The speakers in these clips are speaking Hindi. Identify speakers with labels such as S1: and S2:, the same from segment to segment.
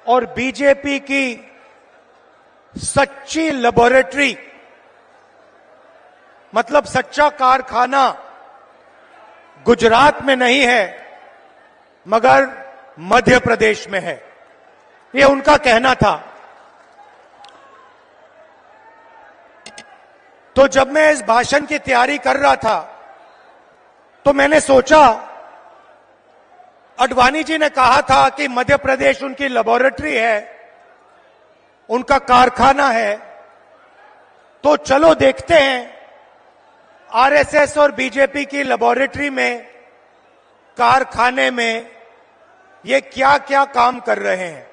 S1: और बीजेपी की सच्ची लेबोरेटरी, मतलब सच्चा कारखाना गुजरात में नहीं है मगर मध्य प्रदेश में है, ये उनका कहना था। तो जब मैं इस भाषण की तैयारी कर रहा था तो मैंने सोचा, अडवाणी जी ने कहा था कि मध्य प्रदेश उनकी लेबोरेटरी है, उनका कारखाना है, तो चलो देखते हैं आरएसएस और बीजेपी की लेबोरेटरी में, कारखाने में ये क्या क्या काम कर रहे हैं।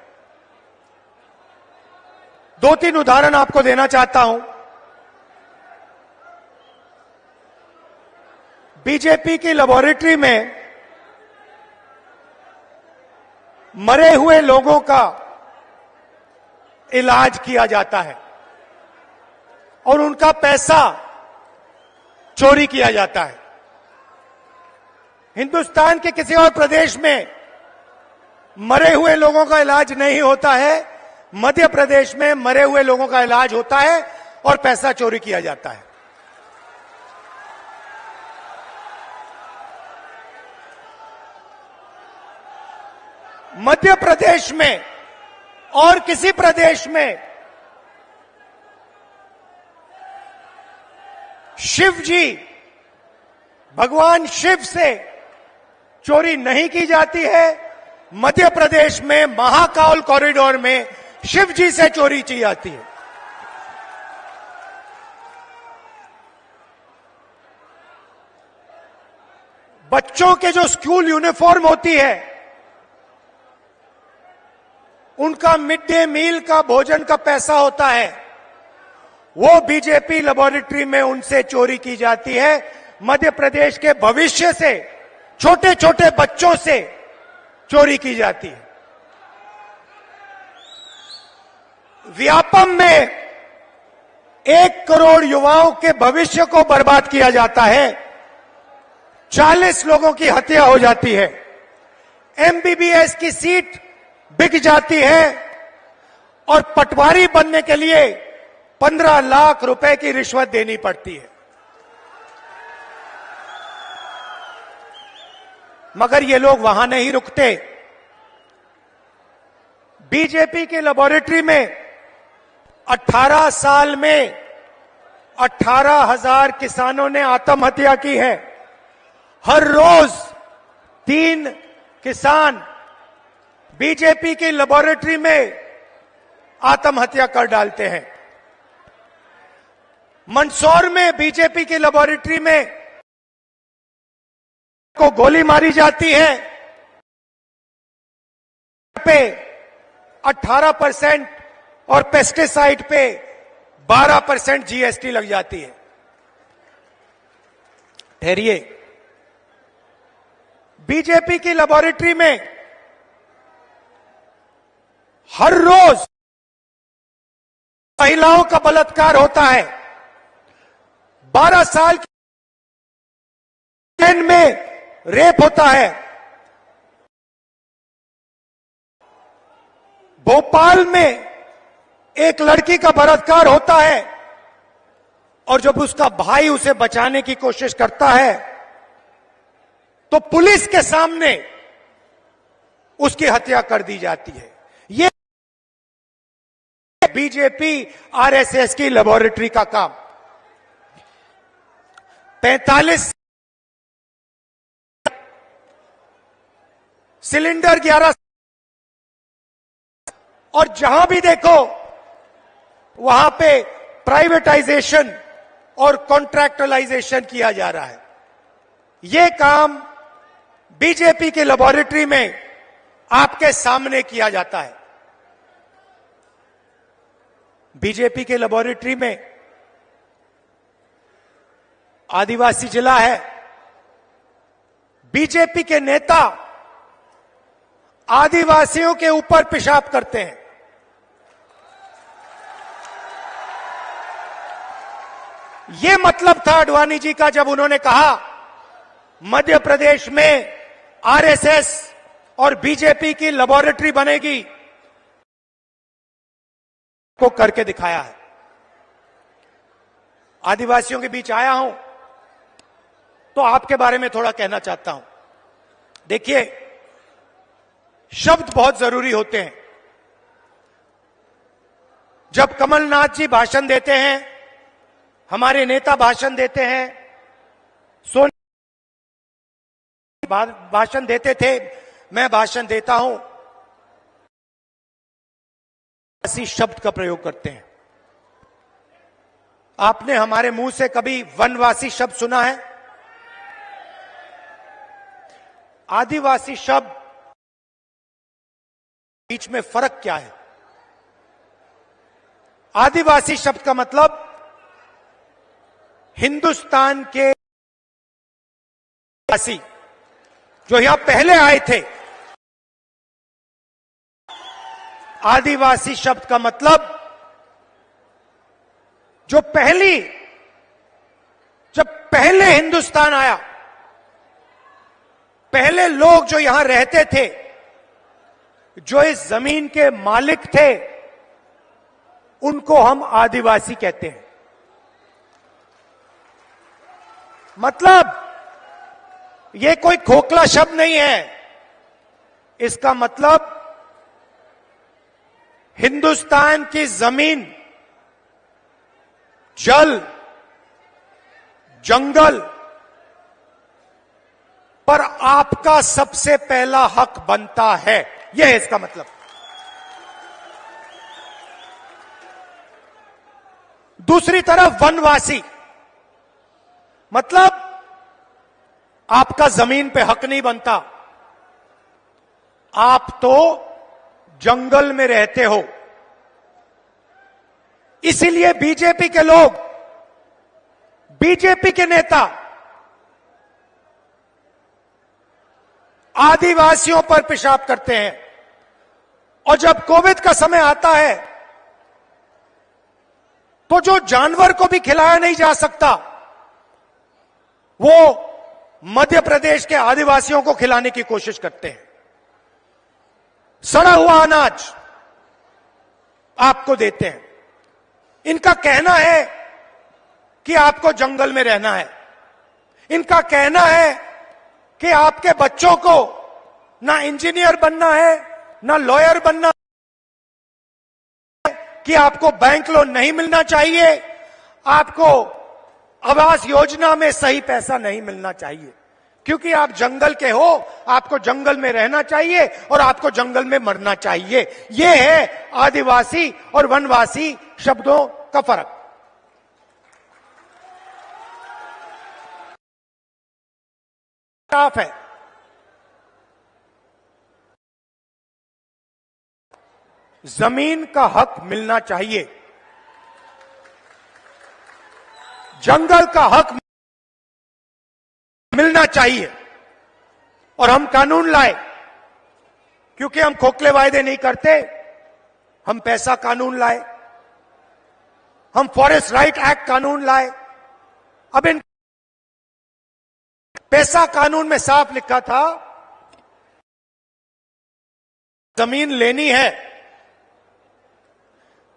S1: 2-3 उदाहरण आपको देना चाहता हूं। बीजेपी की लेबोरेटरी में मरे हुए लोगों का इलाज किया जाता है और उनका पैसा चोरी किया जाता है। हिंदुस्तान के किसी और प्रदेश में मरे हुए लोगों का इलाज नहीं होता है, मध्य प्रदेश में मरे हुए लोगों का इलाज होता है और पैसा चोरी किया जाता है। मध्य प्रदेश में और किसी प्रदेश में शिव जी, भगवान शिव से चोरी नहीं की जाती है। मध्य प्रदेश में महाकाल कॉरिडोर में शिव जी से चोरी की जाती है। बच्चों के जो स्कूल यूनिफॉर्म होती है, उनका मिड डे मील का भोजन का पैसा होता है, वो बीजेपी लेबोरेटरी में उनसे चोरी की जाती है। मध्य प्रदेश के भविष्य से, छोटे छोटे बच्चों से चोरी की जाती है। व्यापम में 1 करोड़ युवाओं के भविष्य को बर्बाद किया जाता है, 40 लोगों की हत्या हो जाती है, एमबीबीएस की सीट बिक जाती है और पटवारी बनने के लिए 15 लाख रुपए की रिश्वत देनी पड़ती है। मगर ये लोग वहां नहीं रुकते। बीजेपी की लेबोरेटरी में 18 साल में 18,000 किसानों ने आत्महत्या की है। हर रोज 3 किसान बीजेपी की लेबोरेटरी में आत्महत्या कर डालते हैं। मंदसौर में बीजेपी की लेबोरेटरी में को गोली मारी जाती है, पे 18% और पेस्टिसाइड पे 12% जीएसटी लग जाती है। ठहरिए, बीजेपी की लेबोरेटरी में हर रोज महिलाओं का बलात्कार होता है। 12 साल की में रेप होता है। भोपाल में एक लड़की का बलात्कार होता है और जब उसका भाई उसे बचाने की कोशिश करता है तो पुलिस के सामने उसकी हत्या कर दी जाती है। ये बीजेपी आरएसएस की लेबोरेटरी का काम। 45 सिलेंडर 11, और जहां भी देखो वहां पे प्राइवेटाइजेशन और कॉन्ट्रैक्चुअलाइजेशन किया जा रहा है। यह काम बीजेपी की लेबोरेटरी में आपके सामने किया जाता है। बीजेपी के लेबोरेटरी में आदिवासी जिला है। बीजेपी के नेता आदिवासियों के ऊपर पेशाब करते हैं। यह मतलब था अडवाणी जी का जब उन्होंने कहा मध्य प्रदेश में आरएसएस और बीजेपी की लेबोरेटरी बनेगी। को करके दिखाया है। आदिवासियों के बीच आया हूं तो आपके बारे में थोड़ा कहना चाहता हूं। देखिए, शब्द बहुत जरूरी होते हैं। जब कमलनाथ जी भाषण देते हैं, हमारे नेता भाषण देते हैं, सोनिया भाषण देते थे, मैं भाषण देता हूं, ऐसी शब्द का प्रयोग करते हैं। आपने हमारे मुंह से कभी वनवासी शब्द सुना है? आदिवासी शब्द बीच में फर्क क्या है? आदिवासी शब्द का मतलब हिंदुस्तान के वासी जो यहां पहले आए थे। आदिवासी शब्द का मतलब जब पहले हिंदुस्तान आया, पहले लोग जो यहां रहते थे, जो इस जमीन के मालिक थे, उनको हम आदिवासी कहते हैं। मतलब यह कोई खोखला शब्द नहीं है। इसका मतलब हिंदुस्तान की जमीन, जल, जंगल पर आपका सबसे पहला हक बनता है। यह है इसका मतलब। दूसरी तरफ वनवासी मतलब आपका जमीन पे हक नहीं बनता, आप तो जंगल में रहते हो। इसीलिए बीजेपी के लोग, बीजेपी के नेता आदिवासियों पर पेशाब करते हैं। और जब कोविड का समय आता है तो जो जानवर को भी खिलाया नहीं जा सकता, वो मध्य प्रदेश के आदिवासियों को खिलाने की कोशिश करते हैं। सड़ा हुआ अनाज आपको देते हैं। इनका कहना है कि आपको जंगल में रहना है। इनका कहना है कि आपके बच्चों को ना इंजीनियर बनना है, ना लॉयर बनना है, कि आपको बैंक लोन नहीं मिलना चाहिए, आपको आवास योजना में सही पैसा नहीं मिलना चाहिए, क्योंकि आप जंगल के हो, आपको जंगल में रहना चाहिए और आपको जंगल में मरना चाहिए। यह है आदिवासी और वनवासी शब्दों का फर्क। साफ है। जमीन का हक मिलना चाहिए, जंगल का हक मिलना चाहिए। और हम कानून लाए, क्योंकि हम खोखले वायदे नहीं करते। हम पैसा कानून लाए, हम फॉरेस्ट राइट एक्ट कानून लाए। अब इन पैसा कानून में साफ लिखा था, जमीन लेनी है,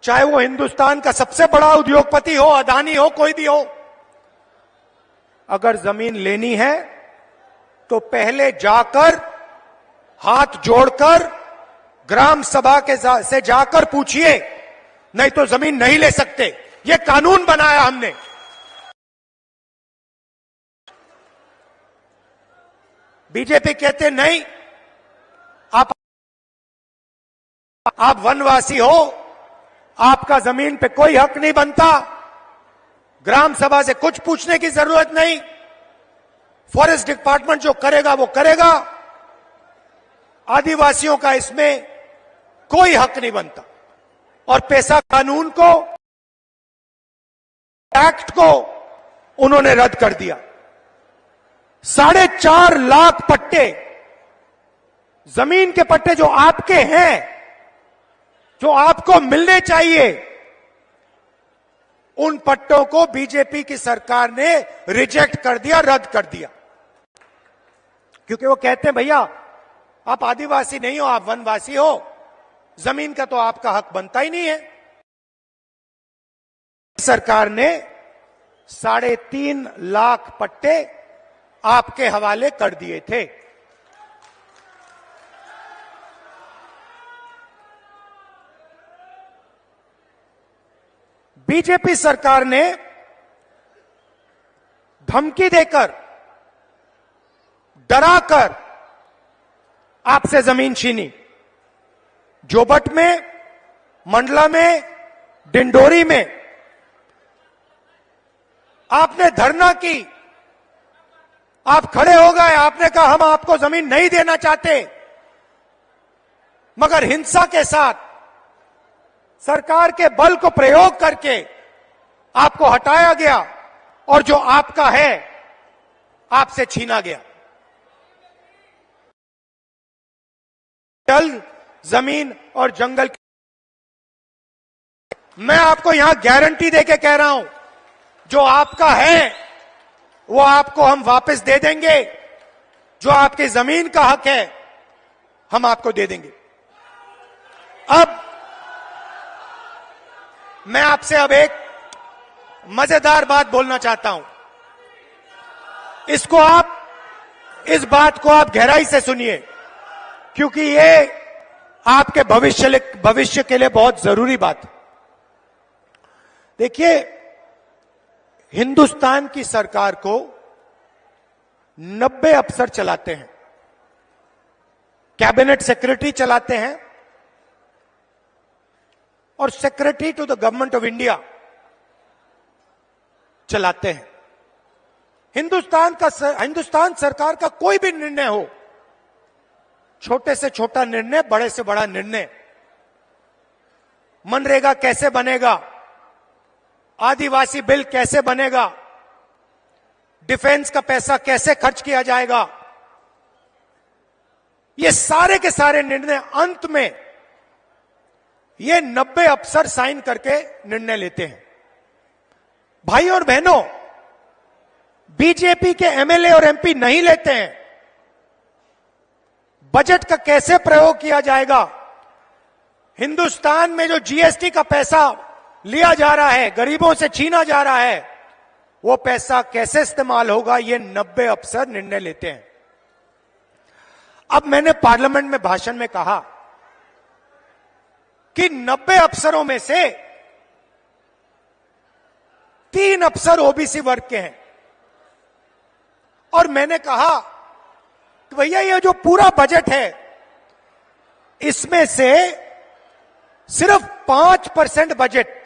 S1: चाहे वो हिंदुस्तान का सबसे बड़ा उद्योगपति हो, अदानी हो, कोई भी हो, अगर जमीन लेनी है तो पहले जाकर हाथ जोड़कर ग्राम सभा के से जाकर पूछिए, नहीं तो जमीन नहीं ले सकते। ये कानून बनाया हमने। बीजेपी कहते नहीं, आप वनवासी हो, आपका जमीन पे कोई हक नहीं बनता, ग्राम सभा से कुछ पूछने की जरूरत नहीं, फॉरेस्ट डिपार्टमेंट जो करेगा वो करेगा, आदिवासियों का इसमें कोई हक नहीं बनता। और पैसा कानून को, एक्ट को उन्होंने रद्द कर दिया। 4.5 लाख पट्टे, जमीन के पट्टे जो आपके हैं, जो आपको मिलने चाहिए, उन पट्टों को बीजेपी की सरकार ने रिजेक्ट कर दिया, रद्द कर दिया। क्योंकि वो कहते हैं भैया आप आदिवासी नहीं हो, आप वनवासी हो, जमीन का तो आपका हक बनता ही नहीं है। सरकार ने 3.5 लाख पट्टे आपके हवाले कर दिए थे। बीजेपी सरकार ने धमकी देकर, डराकर आपसे जमीन छीनी। जोबट में, मंडला में, डिंडोरी में आपने धरना की, आप खड़े हो गए, आपने कहा हम आपको जमीन नहीं देना चाहते, मगर हिंसा के साथ सरकार के बल को प्रयोग करके आपको हटाया गया और जो आपका है आपसे छीना गया। जल, जमीन और जंगल, मैं आपको यहां गारंटी देके कह रहा हूं, जो आपका है वो आपको हम वापस दे देंगे। जो आपकी जमीन का हक है हम आपको दे देंगे। अब मैं आपसे एक मजेदार बात बोलना चाहता हूं। इस बात को आप गहराई से सुनिए, क्योंकि ये आपके भविष्य के लिए बहुत जरूरी बात है। देखिए, हिंदुस्तान की सरकार को 90 अफसर चलाते हैं, कैबिनेट सेक्रेटरी चलाते हैं और secretary to the government of India चलाते हैं। हिंदुस्तान सरकार का कोई भी निर्णय हो, छोटे से छोटा निर्णय, बड़े से बड़ा निर्णय, मनरेगा कैसे बनेगा, आदिवासी बिल कैसे बनेगा, डिफेंस का पैसा कैसे खर्च किया जाएगा, ये सारे के सारे निर्णय अंत में ये 90 अफसर साइन करके निर्णय लेते हैं। भाई और बहनों, बीजेपी के एमएलए और एमपी नहीं लेते हैं। बजट का कैसे प्रयोग किया जाएगा, हिंदुस्तान में जो जीएसटी का पैसा लिया जा रहा है, गरीबों से छीना जा रहा है, वो पैसा कैसे इस्तेमाल होगा, ये 90 अफसर निर्णय लेते हैं। अब मैंने पार्लियामेंट में भाषण में कहा कि 90 अफसरों में से 3 अफसर ओबीसी वर्ग के हैं। और मैंने कहा कि भैया ये जो पूरा बजट है, इसमें से सिर्फ 5% बजट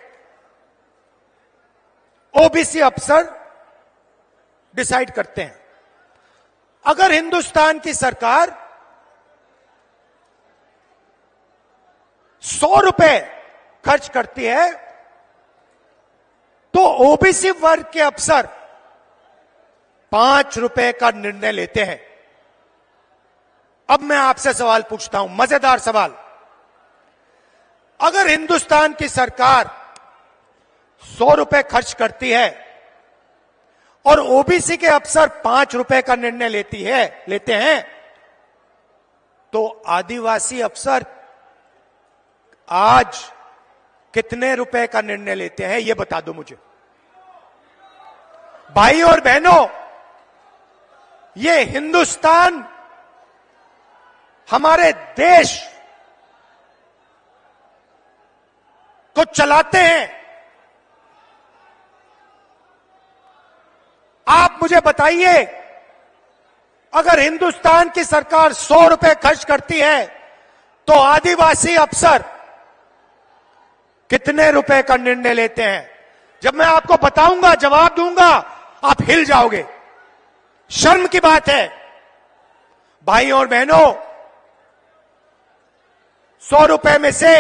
S1: ओबीसी अफसर डिसाइड करते हैं। अगर हिंदुस्तान की सरकार 100 रुपए खर्च करती है तो ओबीसी वर्ग के अफसर 5 रुपए का निर्णय लेते हैं। अब मैं आपसे सवाल पूछता हूं, मजेदार सवाल। अगर हिंदुस्तान की सरकार 100 रुपए खर्च करती है और ओबीसी के अफसर 5 रुपए का निर्णय लेते हैं, तो आदिवासी अफसर आज कितने रुपए का निर्णय लेते हैं, यह बता दो मुझे। भाई और बहनों, ये हिंदुस्तान, हमारे देश को चलाते हैं। आप मुझे बताइए, अगर हिंदुस्तान की सरकार 100 रुपए खर्च करती है तो आदिवासी अफसर कितने रुपए का निर्णय लेते हैं? जब मैं आपको बताऊंगा, जवाब दूंगा, आप हिल जाओगे। शर्म की बात है। भाई और बहनों, 100 रुपए में से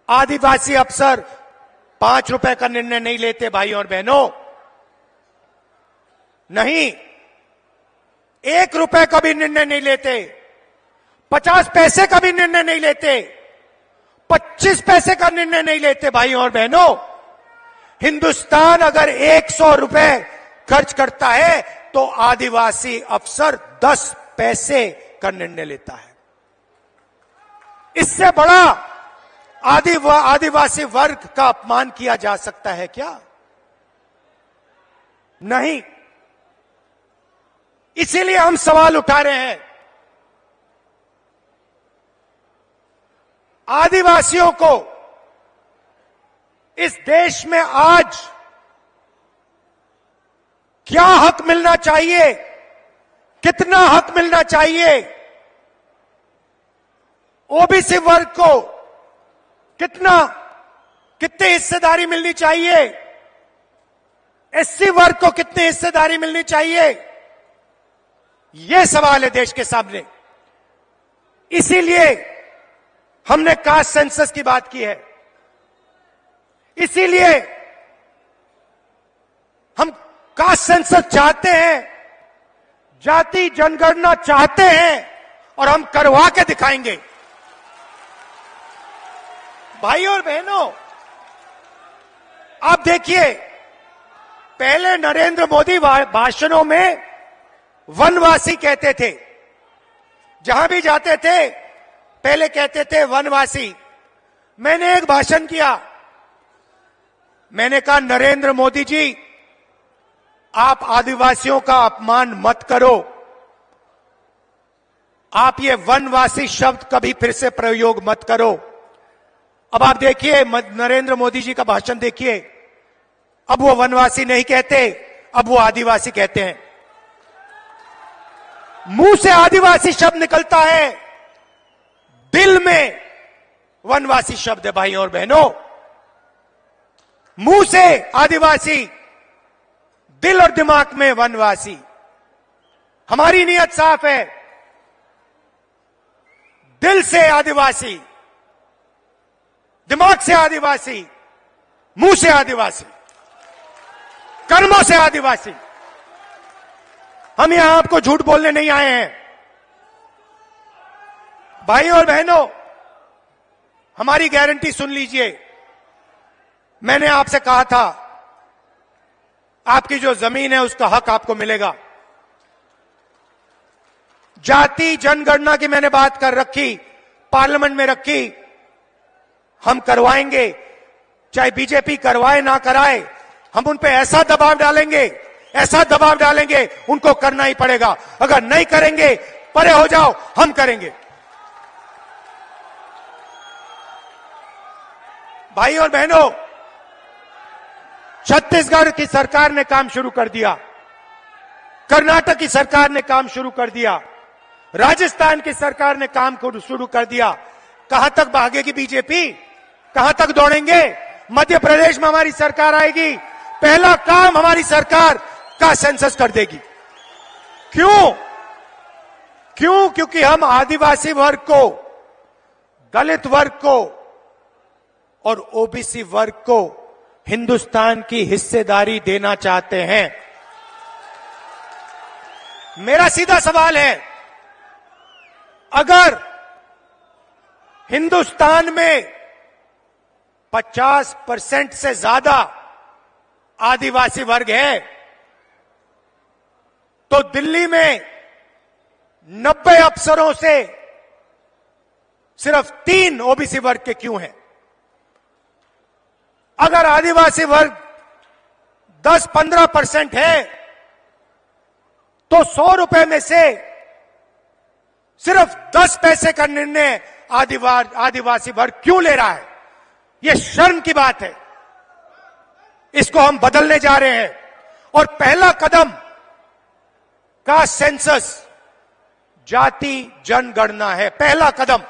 S1: आदिवासी अफसर 5 रुपए का निर्णय नहीं लेते। भाई और बहनों, नहीं, 1 रुपए का भी निर्णय नहीं लेते, 50 पैसे का भी निर्णय नहीं लेते, 25 पैसे का निर्णय नहीं लेते। भाई और बहनों, हिंदुस्तान अगर 100 रुपए खर्च करता है तो आदिवासी अफसर 10 पैसे का निर्णय लेता है। इससे बड़ा आदिवासी वर्ग का अपमान किया जा सकता है क्या? नहीं। इसीलिए हम सवाल उठा रहे हैं। आदिवासियों को इस देश में आज क्या हक मिलना चाहिए, कितना हक मिलना चाहिए, ओबीसी वर्ग को कितनी हिस्सेदारी मिलनी चाहिए, एससी वर्ग को कितनी हिस्सेदारी मिलनी चाहिए, यह सवाल है देश के सामने। इसीलिए हमने कास्ट सेंसस की बात की है। इसीलिए हम कास्ट सेंसस चाहते हैं, जाति जनगणना चाहते हैं, और हम करवा के दिखाएंगे। भाइयों और बहनों, आप देखिए, पहले नरेंद्र मोदी भाषणों में वनवासी कहते थे। जहां भी जाते थे पहले कहते थे वनवासी। मैंने एक भाषण किया, मैंने कहा नरेंद्र मोदी जी, आप आदिवासियों का अपमान मत करो। आप ये वनवासी शब्द कभी फिर से प्रयोग मत करो। अब आप देखिए नरेंद्र मोदी जी का भाषण देखिए, अब वो वनवासी नहीं कहते, अब वो आदिवासी कहते हैं। मुंह से आदिवासी शब्द निकलता है, दिल में वनवासी शब्द है। भाइयों और बहनों, मुंह से आदिवासी, दिल और दिमाग में वनवासी। हमारी नीयत साफ है, दिल से आदिवासी, दिमाग से आदिवासी, मुंह से आदिवासी, कर्मों से आदिवासी। हम यहां आपको झूठ बोलने नहीं आए हैं। भाइयों और बहनों, हमारी गारंटी सुन लीजिए। मैंने आपसे कहा था, आपकी जो जमीन है उसका हक आपको मिलेगा। जाति जनगणना की मैंने बात कर रखी, पार्लियामेंट में रखी। हम करवाएंगे, चाहे बीजेपी करवाए ना कराए, हम उन पे ऐसा दबाव डालेंगे, उनको करना ही पड़ेगा। अगर नहीं करेंगे, परे हो जाओ, हम करेंगे। भाइयों और बहनों, छत्तीसगढ़ की सरकार ने काम शुरू कर दिया, कर्नाटक की सरकार ने काम शुरू कर दिया, राजस्थान की सरकार ने काम शुरू कर दिया। कहां तक भागेगी बीजेपी? कहां तक दौड़ेंगे? मध्य प्रदेश में हमारी सरकार आएगी, पहला काम हमारी सरकार का सेंसस कर देगी। क्यों? क्योंकि हम आदिवासी वर्ग को, दलित वर्ग को और ओबीसी वर्ग को हिंदुस्तान की हिस्सेदारी देना चाहते हैं। मेरा सीधा सवाल है, अगर हिंदुस्तान में 50% से ज्यादा आदिवासी वर्ग है, तो दिल्ली में 90 अफसरों से सिर्फ 3 ओबीसी वर्ग के क्यों हैं? अगर आदिवासी वर्ग 10-15% है, तो 100 रुपए में से सिर्फ 10 पैसे का निर्णय आदिवासी वर्ग क्यों ले रहा है? यह शर्म की बात है। इसको हम बदलने जा रहे हैं, और पहला कदम कास्ट सेंसस, जाति जनगणना है। पहला कदम।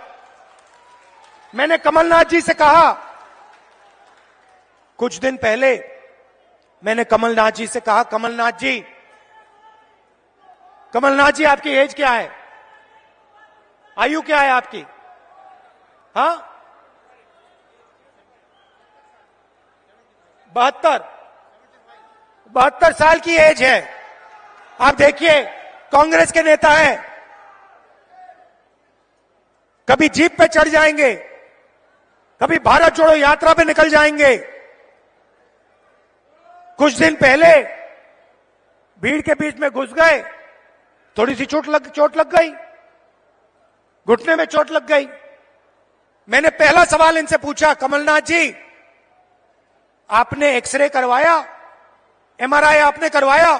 S1: मैंने कमलनाथ जी से कहा, कुछ दिन पहले मैंने कमलनाथ जी से कहा, कमलनाथ जी आपकी एज क्या है? आयु क्या है आपकी? हाँ, 72 साल की एज है। आप देखिए, कांग्रेस के नेता हैं, कभी जीप पे चढ़ जाएंगे, कभी भारत जोड़ो यात्रा पे निकल जाएंगे। कुछ दिन पहले भीड़ के बीच में घुस गए, थोड़ी सी चोट लग गई, घुटने में चोट लग गई, मैंने पहला सवाल इनसे पूछा, कमलनाथ जी आपने एक्सरे करवाया, एमआरआई आपने करवाया?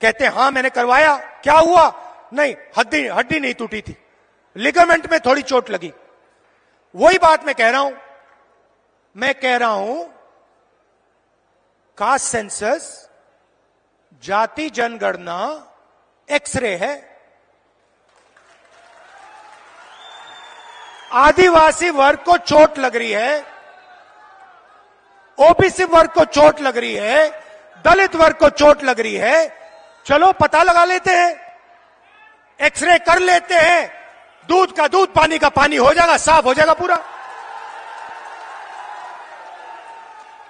S1: कहते हां मैंने करवाया। क्या हुआ? नहीं, हड्डी नहीं टूटी थी, लिगामेंट में थोड़ी चोट लगी। वही बात मैं कह रहा हूं कास्ट सेंसस, जाति जनगणना एक्सरे है। आदिवासी वर्ग को चोट लग रही है, ओबीसी वर्ग को चोट लग रही है, दलित वर्ग को चोट लग रही है। चलो पता लगा लेते हैं, एक्सरे कर लेते हैं, दूध का दूध पानी का पानी हो जाएगा, साफ हो जाएगा पूरा।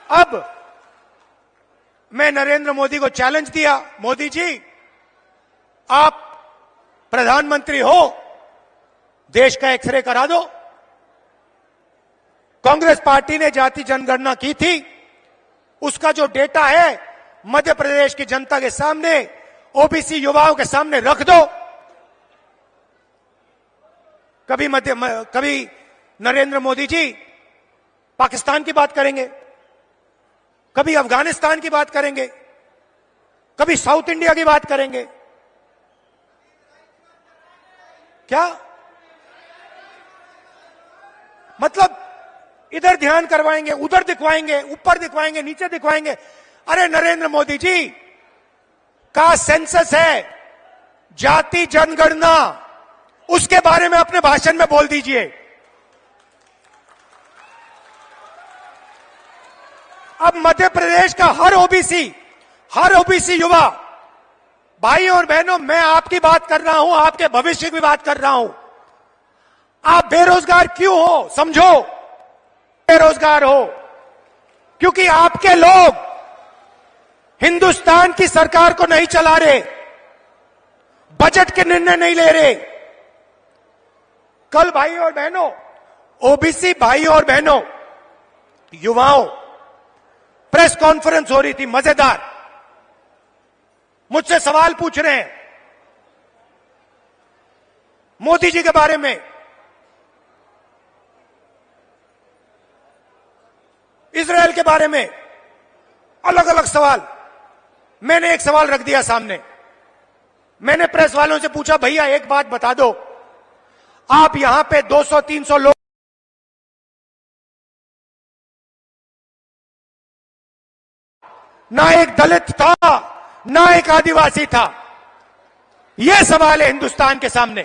S1: अब मैं नरेंद्र मोदी को चैलेंज दिया, मोदी जी आप प्रधानमंत्री हो, देश का एक्सरे करा दो। कांग्रेस पार्टी ने जाति जनगणना की थी, उसका जो डेटा है मध्य प्रदेश की जनता के सामने, ओबीसी युवाओं के सामने रख दो। कभी नरेंद्र मोदी जी पाकिस्तान की बात करेंगे, कभी अफगानिस्तान की बात करेंगे, कभी साउथ इंडिया की बात करेंगे। क्या मतलब? इधर ध्यान करवाएंगे, उधर दिखवाएंगे, ऊपर दिखवाएंगे, नीचे दिखवाएंगे। अरे नरेंद्र मोदी जी का सेंसस है, जाति जनगणना, उसके बारे में अपने भाषण में बोल दीजिए। अब मध्य प्रदेश का हर ओबीसी युवा, भाई और बहनों, मैं आपकी बात कर रहा हूं, आपके भविष्य की बात कर रहा हूं। आप बेरोजगार क्यों हो? समझो, बेरोजगार हो क्योंकि आपके लोग हिंदुस्तान की सरकार को नहीं चला रहे, बजट के निर्णय नहीं ले रहे। कल भाई और बहनों, ओबीसी भाई और बहनों, युवाओं, प्रेस कॉन्फ्रेंस हो रही थी मजेदार, मुझसे सवाल पूछ रहे हैं मोदी जी के बारे में, इजराइल के बारे में, अलग अलग सवाल। मैंने एक सवाल रख दिया सामने, मैंने प्रेस वालों से पूछा, भैया एक बात बता दो, आप यहां पे 200-300 लोग, ना एक दलित था, ना एक आदिवासी था। यह सवाल है हिंदुस्तान के सामने।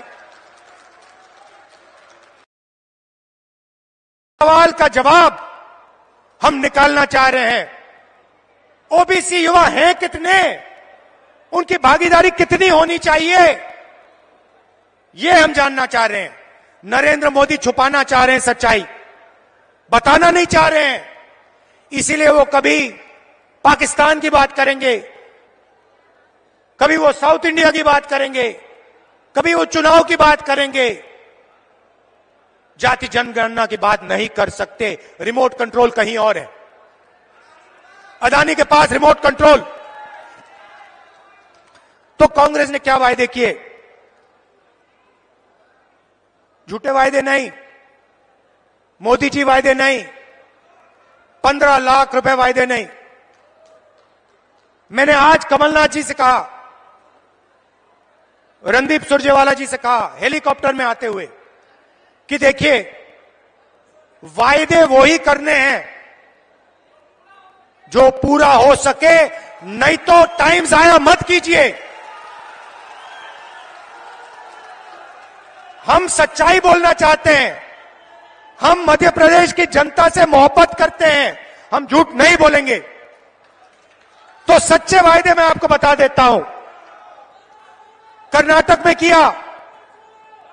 S1: सवाल का जवाब हम निकालना चाह रहे हैं। ओबीसी युवा हैं कितने, उनकी भागीदारी कितनी होनी चाहिए, यह हम जानना चाह रहे हैं। नरेंद्र मोदी छुपाना चाह रहे हैं सच्चाई, बताना नहीं चाह रहे हैं। इसीलिए वो कभी पाकिस्तान की बात करेंगे, कभी वो साउथ इंडिया की बात करेंगे, कभी वो चुनाव की बात करेंगे, जाति जनगणना की बात नहीं कर सकते। रिमोट कंट्रोल कहीं और है, अदानी के पास रिमोट कंट्रोल। तो कांग्रेस ने क्या वायदे किए? झूठे वायदे नहीं, मोदी जी वायदे नहीं, 15 लाख रुपए वायदे नहीं। मैंने आज कमलनाथ जी से कहा, रणदीप सुरजेवाला जी से कहा हेलीकॉप्टर में आते हुए, कि देखिए वायदे वो ही करने हैं जो पूरा हो सके, नहीं तो टाइम जाया मत कीजिए। हम सच्चाई बोलना चाहते हैं, हम मध्य प्रदेश की जनता से मोहब्बत करते हैं, हम झूठ नहीं बोलेंगे। तो सच्चे वायदे मैं आपको बता देता हूं, कर्नाटक में किया,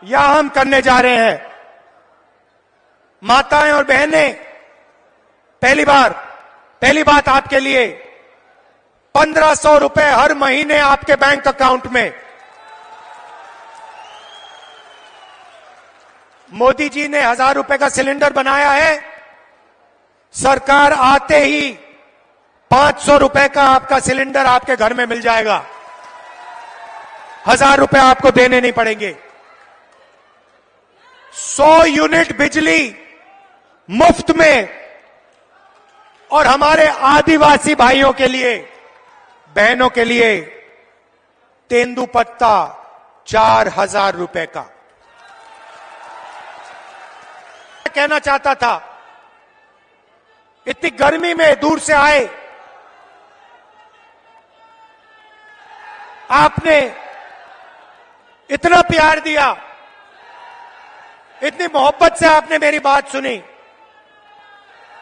S1: या हम करने जा रहे हैं। माताएं और बहनें, पहली बात आपके लिए, 1500 रुपए हर महीने आपके बैंक अकाउंट में। मोदी जी ने 1000 रुपए का सिलेंडर बनाया है, सरकार आते ही 500 रुपए का आपका सिलेंडर आपके घर में मिल जाएगा, 1000 रुपए आपको देने नहीं पड़ेंगे। 100 यूनिट बिजली मुफ्त में और हमारे आदिवासी भाइयों के लिए, बहनों के लिए तेंदुपत्ता 4000 रुपए का। कहना चाहता था, इतनी गर्मी में दूर से आए, आपने इतना प्यार दिया, इतनी मोहब्बत से आपने मेरी बात सुनी,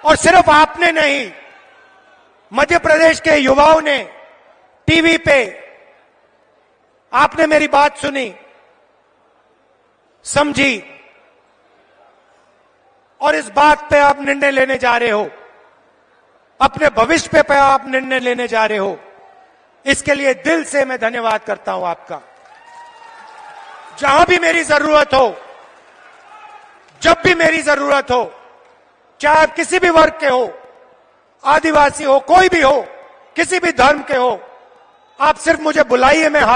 S1: और सिर्फ आपने नहीं, मध्य प्रदेश के युवाओं ने टीवी पे आपने मेरी बात सुनी, समझी, और इस बात पे आप निर्णय लेने जा रहे हो, अपने भविष्य पे आप निर्णय लेने जा रहे हो। इसके लिए दिल से मैं धन्यवाद करता हूं आपका। जहां भी मेरी जरूरत हो, जब भी मेरी जरूरत हो, चाहे आप किसी भी वर्ग के हो, आदिवासी हो, कोई भी हो, किसी भी धर्म के हो, आप सिर्फ मुझे बुलाइए, मैं हाजिर